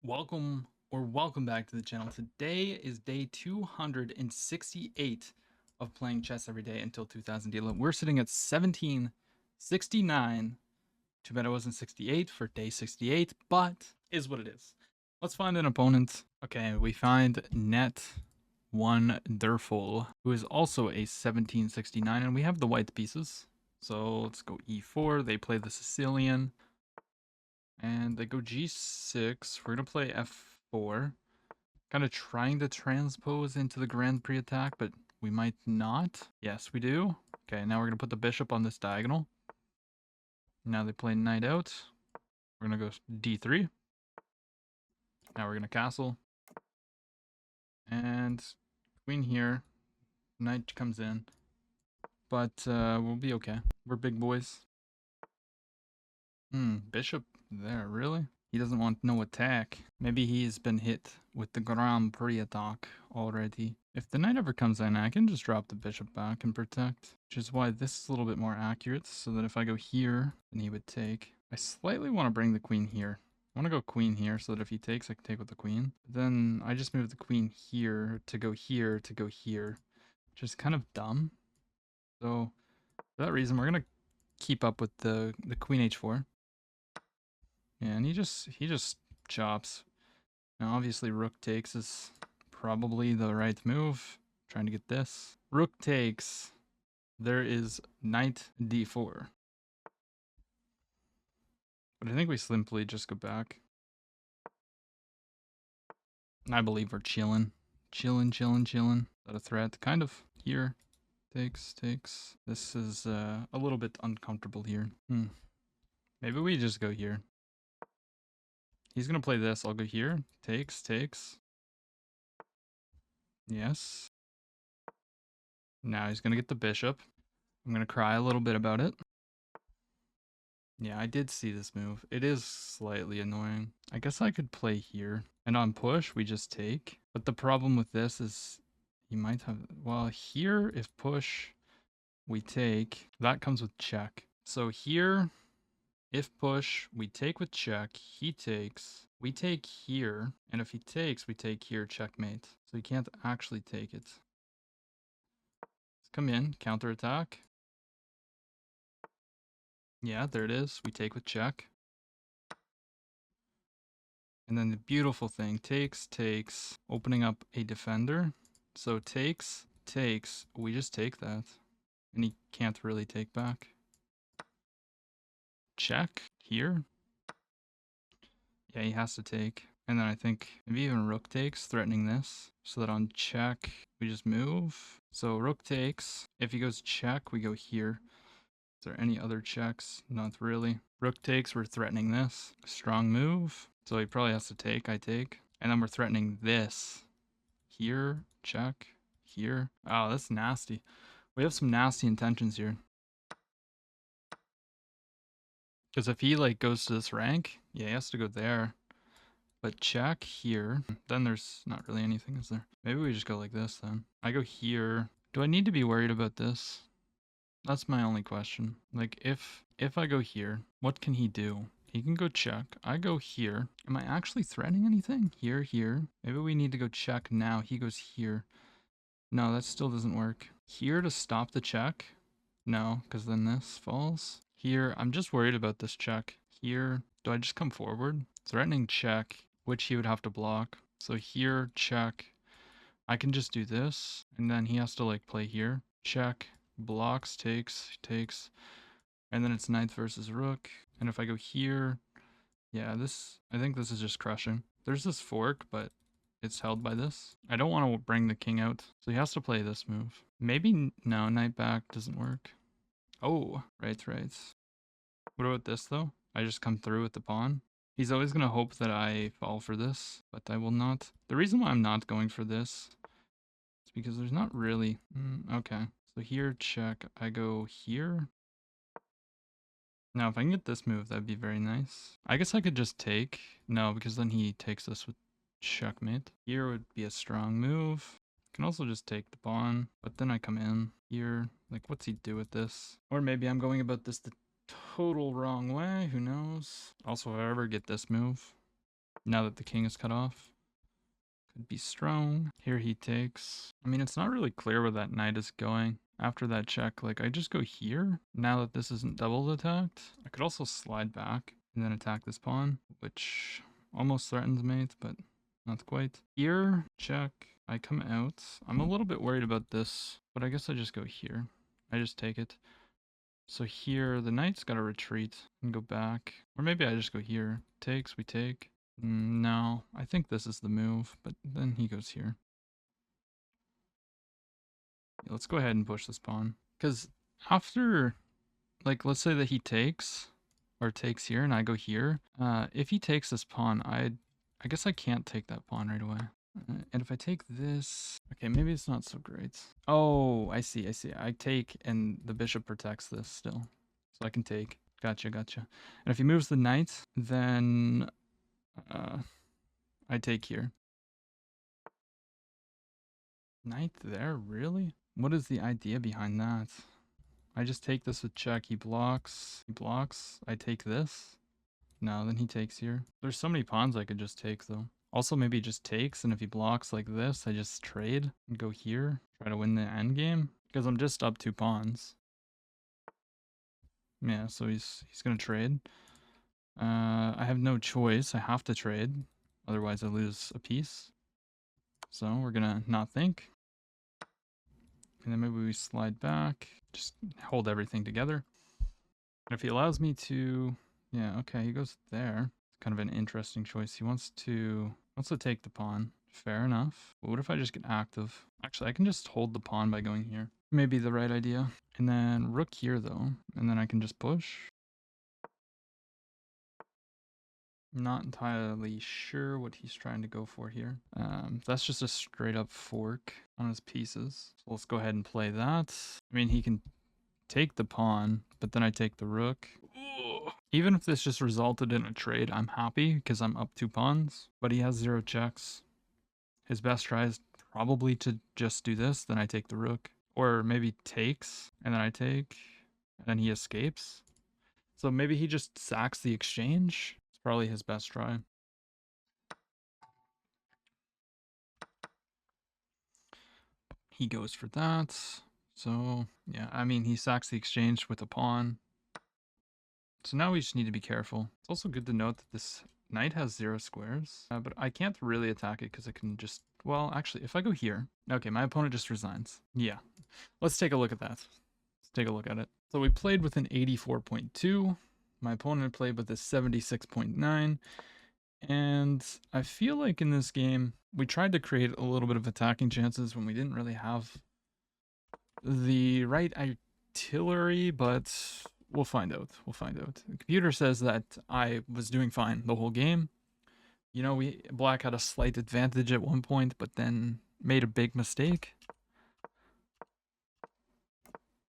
Welcome back to the channel. Today is day 268 of playing chess every day until 2011. We're sitting at 1769. Too bad it wasn't 68 for day 68, but is what it is. Let's find an opponent. Okay, we find Net Wonderful, who is also a 1769, and we have the white pieces. So let's go e4. They play the Sicilian. And they go g6. We're going to play f4. Kind of trying to transpose into the Grand Prix attack, but we might not. Yes, we do. Okay, now we're going to put the bishop on this diagonal. Now they play knight out. We're going to go d3. Now we're going to castle. And queen here. Knight comes in. But we'll be okay. We're big boys. Bishop there, really? He doesn't want no attack. Maybe he's been hit with the Grand Prix attack already. If the knight ever comes in, I can just drop the bishop back and protect. Which is why this is a little bit more accurate, so that if I go here, then he would take. I slightly want to bring the queen here. I want to go queen here, so that if he takes, I can take with the queen. Then I just move the queen here, to go here, to go here. Which is kind of dumb. So, for that reason, we're going to keep up with the queen h4. Yeah, and he just chops. Now obviously rook takes is probably the right move. Trying to get this. Rook takes. There is knight d4. But I think we simply just go back. I believe we're chilling. Chilling. Is that a threat? Kind of. Here. Takes. This is a little bit uncomfortable here. Maybe we just go here. He's going to play this. I'll go here. Takes. Yes. Now he's going to get the bishop. I'm going to cry a little bit about it. Yeah, I did see this move. It is slightly annoying. I guess I could play here. And on push, we just take. But the problem with this is he might have... Well, here, if push, we take. That comes with check. So here, if push, we take with check. He takes. We take here. And if he takes, we take here, checkmate. So he can't actually take it. Let's come in, counterattack. Yeah, there it is. We take with check. And then the beautiful thing, takes, opening up a defender. So takes, we just take that. And he can't really take back. Check, here. Yeah, he has to take. And then I think maybe even rook takes, threatening this. So that on check, we just move. So rook takes. If he goes check, we go here. Is there any other checks? Not really. Rook takes, we're threatening this. Strong move. So he probably has to take, I take. And then we're threatening this. Here, check, here. Oh, that's nasty. We have some nasty intentions here. Because if he like goes to this rank, yeah, he has to go there. But check here. Then there's not really anything, is there? Maybe we just go like this then. I go here. Do I need to be worried about this? That's my only question. Like, if I go here, what can he do? He can go check. I go here. Am I actually threatening anything? Here. Maybe we need to go check now. He goes here. No, that still doesn't work. Here to stop the check? No, because then this falls. Here, I'm just worried about this check. Here, do I just come forward? Threatening check, which he would have to block. So here, check. I can just do this, and then he has to like play here. Check. Blocks, takes, and then it's knight versus rook. And if I go here, yeah, I think this is just crushing. There's this fork, but it's held by this. I don't want to bring the king out, so he has to play this move. Maybe, no, knight back doesn't work. Oh, right. What about this, though? I just come through with the pawn. He's always going to hope that I fall for this, but I will not. The reason why I'm not going for this is because there's not really... okay. So here, check. I go here. Now, if I can get this move, that'd be very nice. I guess I could just take. No, because then he takes this with checkmate. Here would be a strong move. I can also just take the pawn, but then I come in here. Like, what's he do with this? Or maybe I'm going about this the total wrong way. Who knows? Also, if I ever get this move, Now that the king is cut off. Could be strong. Here he takes. I mean, it's not really clear where that knight is going. After that check, like, I just go here. Now that this isn't double attacked. I could also slide back and then attack this pawn, which almost threatens mate, but not quite. Here, check. I come out. I'm a little bit worried about this, but I guess I just go here. I just take it. So here, the knight's got to retreat and go back. Or maybe I just go here. Takes, we take. No, I think this is the move, but then he goes here. Yeah, let's go ahead and push this pawn. Because after, like, let's say that he takes, or takes here, and I go here. If he takes this pawn, I guess I can't take that pawn right away. And if I take this, okay, maybe it's not so great. Oh, I see. I take, and the bishop protects this still. So I can take. Gotcha. And if he moves the knight, then I take here. Knight there, really? What is the idea behind that? I just take this with check. He blocks. I take this. No, then he takes here. There's so many pawns I could just take, though. Also, maybe he just takes, and if he blocks like this, I just trade and go here. Try to win the endgame. Because I'm just up 2 pawns. Yeah, so he's going to trade. I have no choice. I have to trade. Otherwise, I lose a piece. So we're going to not think. And then maybe we slide back. Just hold everything together. And if he allows me to... Yeah, okay, he goes there. It's kind of an interesting choice. He wants to take the pawn. Fair enough. But what if I just get active? Actually, I can just hold the pawn by going here. Maybe the right idea. And then rook here, though. And then I can just push. Not entirely sure what he's trying to go for here. That's just a straight up fork on his pieces. So let's go ahead and play that. I mean, he can take the pawn, but then I take the rook. Even if this just resulted in a trade, I'm happy because I'm up 2 pawns. But he has 0 checks. His best try is probably to just do this, then I take the rook. Or maybe takes, and then I take, and then he escapes. So maybe he just sacks the exchange. It's probably his best try. He goes for that. So, yeah, I mean, he sacks the exchange with a pawn. So now we just need to be careful. It's also good to note that this knight has 0 squares, but I can't really attack it because I can just, well, actually, if I go here, okay, my opponent just resigns. Yeah, let's take a look at that. Let's take a look at it. So we played with an 84.2. My opponent played with a 76.9. And I feel like in this game, we tried to create a little bit of attacking chances when we didn't really have the right artillery, but we'll find out. The computer says that I was doing fine the whole game. You know, Black had a slight advantage at one point, but then made a big mistake.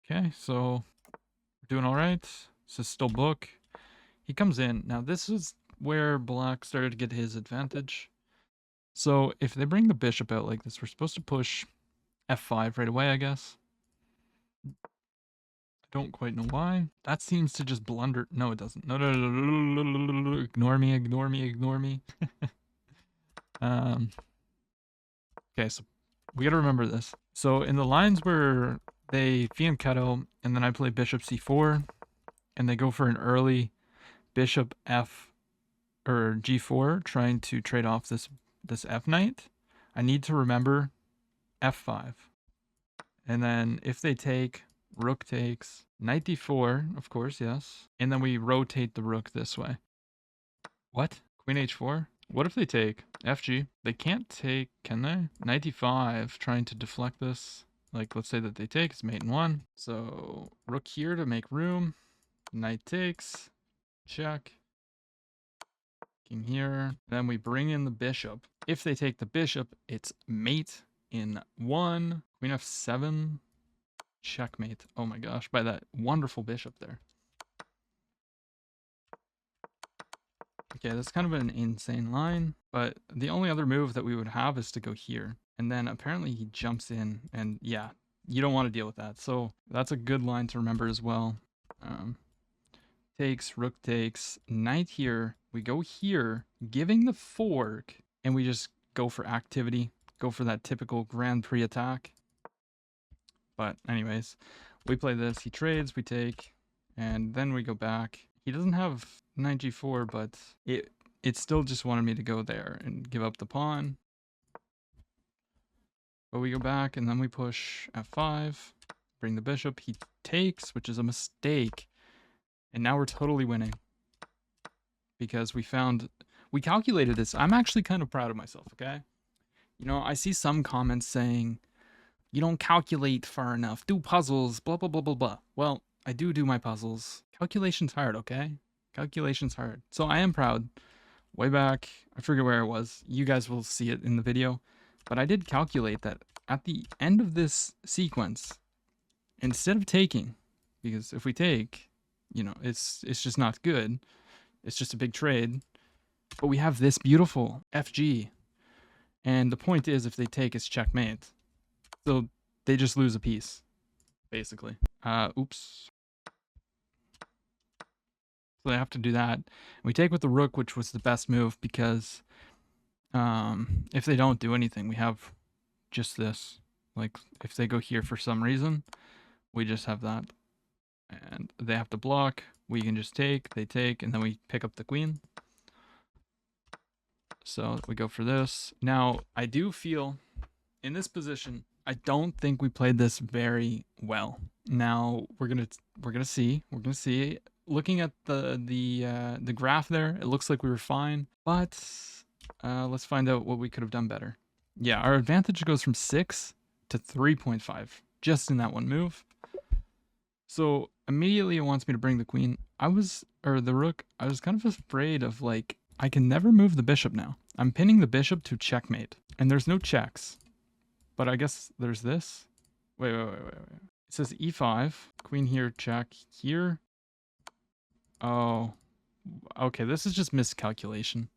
Okay, so we're doing all right. This is still book. He comes in. Now this is where Black started to get his advantage. So if they bring the bishop out like this, we're supposed to push f5 right away, I guess. I don't quite know why. That seems to just blunder. No, it doesn't. No. Ignore me. Okay, so we gotta remember this. So in the lines where they fianchetto and then I play bishop c4 and they go for an early bishop f or g4 trying to trade off this f knight, I need to remember f5. And then if they take, rook takes, knight d4, of course, yes. And then we rotate the rook this way. What? Queen h4? What if they take fg? They can't take, can they? Knight d5, trying to deflect this. Like, let's say that they take, it's mate in 1. So rook here to make room. Knight takes, check. King here. Then we bring in the bishop. If they take the bishop, it's mate in 1. Queen f7. Checkmate. Oh my gosh, by that wonderful bishop there. Okay, that's kind of an insane line, but the only other move that we would have is to go here. And then apparently he jumps in, and yeah, you don't want to deal with that. So that's a good line to remember as well. Takes, rook takes, knight here. We go here, giving the fork, and we just go for activity. Go for that typical Grand Prix attack. But anyways, we play this. He trades, we take, and then we go back. He doesn't have knight g4, but it still just wanted me to go there and give up the pawn. But we go back, and then we push f5, bring the bishop. He takes, which is a mistake. And now we're totally winning. Because we calculated this. I'm actually kind of proud of myself, okay? You know, I see some comments saying, you don't calculate far enough, do puzzles, blah, blah, blah, blah, blah. Well, I do my puzzles. Calculation's hard, okay? Calculation's hard. So I am proud. Way back, I forget where I was. You guys will see it in the video. But I did calculate that at the end of this sequence, instead of taking, because if we take, you know, it's just not good. It's just a big trade. But we have this beautiful FG. And the point is, if they take, it's checkmate. So they just lose a piece, basically. Oops. So they have to do that. We take with the rook, which was the best move, because if they don't do anything, we have just this. Like, if they go here for some reason, we just have that. And they have to block. We can just take, they take, and then we pick up the queen. So we go for this. Now, I do feel, in this position, I don't think we played this very well. Now, we're gonna see. Looking at the graph there, it looks like we were fine. But let's find out what we could have done better. Yeah, our advantage goes from 6 to 3.5, just in that one move. So immediately it wants me to bring the queen. Or the rook. I was kind of afraid of, like, I can never move the bishop now. I'm pinning the bishop to checkmate. And there's no checks. But I guess there's this. Wait. It says e5. Queen here, check here. Oh. Okay, this is just miscalculation.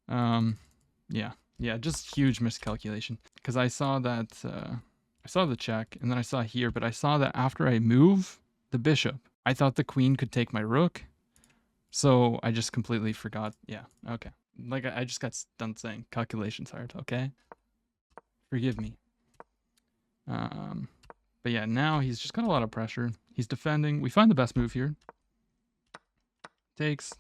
Yeah, just huge miscalculation. Because I saw that, I saw the check, and then I saw here, but I saw that after I move the bishop, I thought the queen could take my rook. So I just completely forgot. Yeah, okay. Like, I just got done saying calculation's hard, okay? Forgive me. But yeah, now he's just got a lot of pressure. He's defending. We find the best move here. Takes.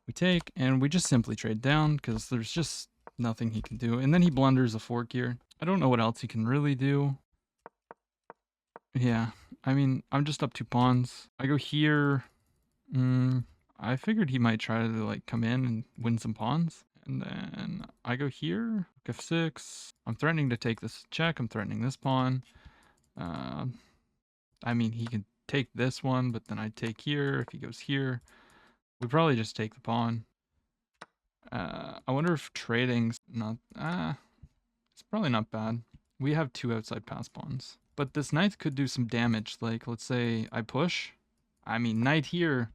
We take, and we just simply trade down because there's just nothing he can do. And then he blunders a fork here. I don't know what else he can really do. Yeah, I mean, I'm just up 2 pawns. I go here. I figured he might try to, like, come in and win some pawns. And then I go here, f6. I'm threatening to take this check. I'm threatening this pawn. I mean, he can take this one, but then I take here. If he goes here, we probably just take the pawn. I wonder if trading's not... it's probably not bad. We have 2 outside pass pawns. But this knight could do some damage. Like, let's say I push. I mean, knight here,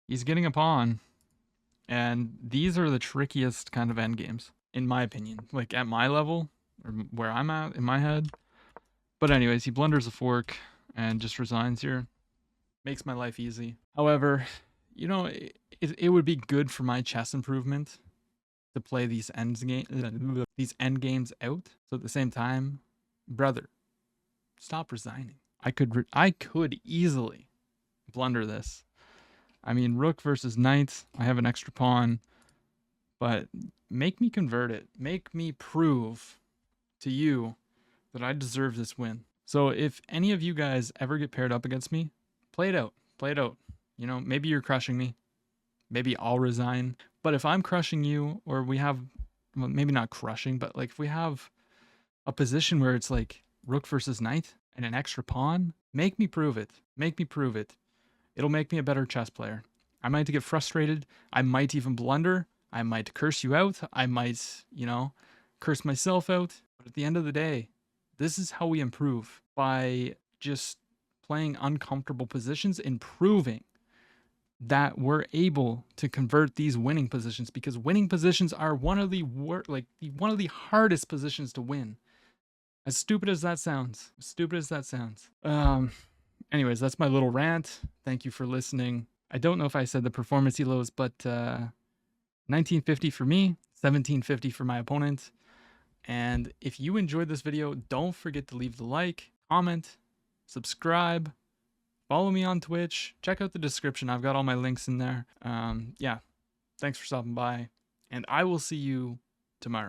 he's getting a pawn. And these are the trickiest kind of endgames, in my opinion. Like, at my level, or where I'm at in my head. But anyways, he blunders a fork and just resigns here. Makes my life easy. However, you know, it would be good for my chess improvement to play these end games out. So at the same time, brother, stop resigning. I could easily blunder this. I mean, rook versus knight. I have an extra pawn, but make me convert it. Make me prove to you that I deserve this win. So if any of you guys ever get paired up against me, play it out. Play it out. You know, maybe you're crushing me. Maybe I'll resign. But if I'm crushing you, or we have, well, maybe not crushing, but like if we have a position where it's like rook versus knight and an extra pawn, make me prove it. Make me prove it. It'll make me a better chess player. I might get frustrated. I might even blunder. I might curse you out. I might, you know, curse myself out. But at the end of the day, this is how we improve, by just playing uncomfortable positions and proving that we're able to convert these winning positions, because winning positions are one of the hardest positions to win. As stupid as that sounds. Anyways, that's my little rant. Thank you for listening. I don't know if I said the performance elos, but 1950 for me, 1750 for my opponent. And if you enjoyed this video, don't forget to leave the like, comment, subscribe, follow me on Twitch, check out the description. I've got all my links in there. Yeah, thanks for stopping by, and I will see you tomorrow.